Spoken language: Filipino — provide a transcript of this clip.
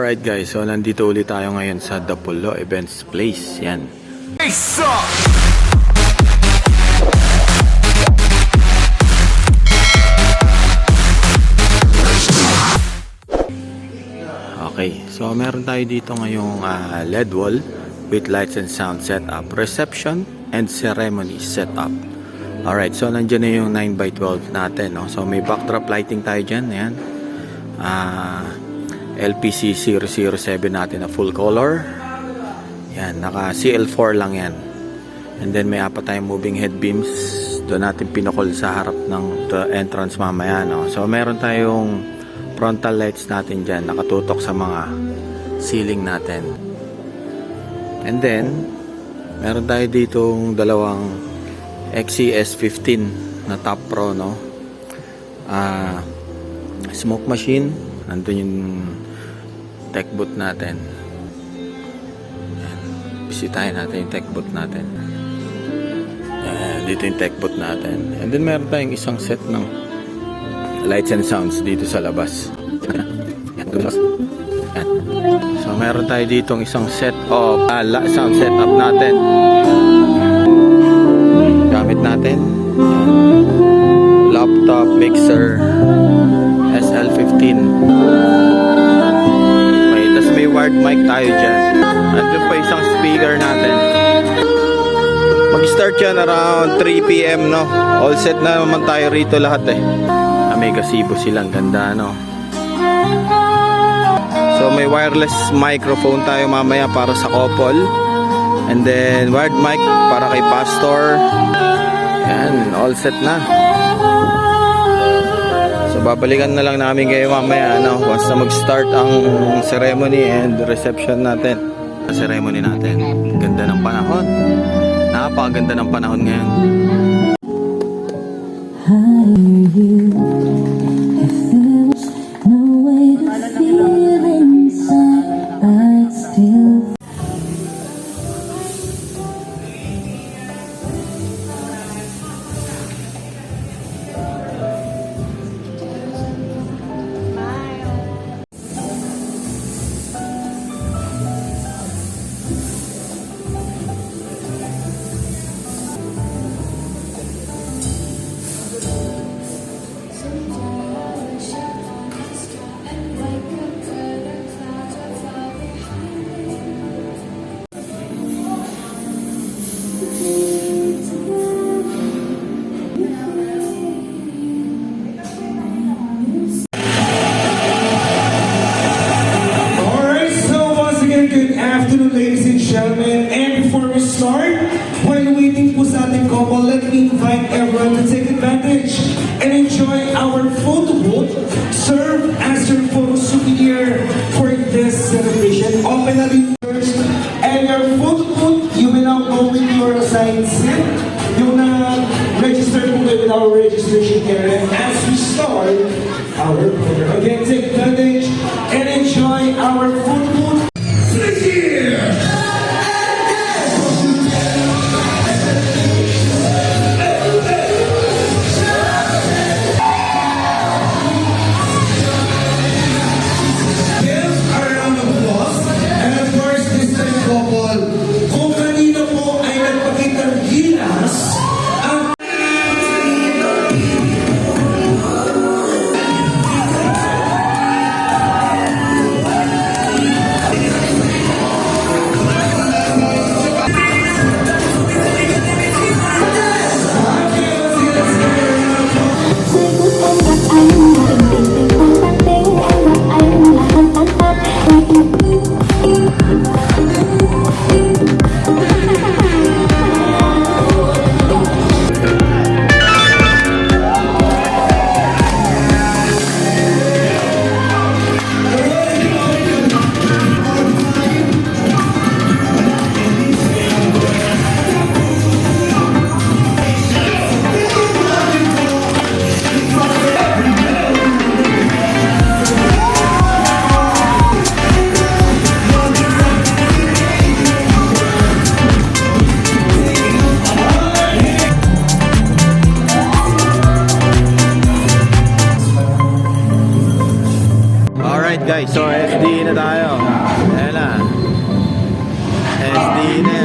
Alright guys, so nandito ulit tayo ngayon sa the Pulo Events Place. Yan. Okay, so meron tayo dito ngayong LED wall with lights and sound setup, reception and ceremony setup. Alright, so nandiyan na yung 9x12 natin, no? So may backdrop lighting tayo dyan. Ayan. LPC 007 natin na full color. Yan, naka CL4 lang yan. And then may apat tayong moving head beams. Doon natin pinakol sa harap ng entrance mamaya, no? So meron tayong frontal lights natin dyan, nakatutok sa mga ceiling natin. And then meron tayo ditong dalawang XCS15 na top pro, no? Smoke machine. Nandun yung tech booth natin. Yan. Bisitahin natin yung tech booth natin. Yan. Dito yung tech booth natin. And then meron tayong isang set ng lights and sounds dito sa labas. Yan. So meron tayo ditong isang set of sound setup natin. Gamit natin. Yan. Laptop, mixer, SL15. May wired mic tayo dyan. Andun pa isang speaker natin. Mag-start yan around 3 PM, no? All set na naman tayo rito lahat eh. May gazebo silang ganda, no? So may wireless microphone tayo mamaya para sa couple. And then wired mic para kay pastor. Yan, all set na. So babalikan na lang namin kayo mamaya, ano, once na mag-start ang ceremony and reception natin. Ceremony natin. Ganda ng panahon. Napakaganda ng panahon ngayon. Ladies and gentlemen, and before we start, while waiting po sa ating couple, let me invite everyone to take advantage and enjoy our photo booth. Serve as your photo souvenir for this celebration. Open na rin first, and your photo booth, you will now go with your assigned seat. Yung na-register po with our registration area as we start our program. Again, take advantage and enjoy our photo booth. Guys, so as SD na tayo. Ayan na. SD na yan.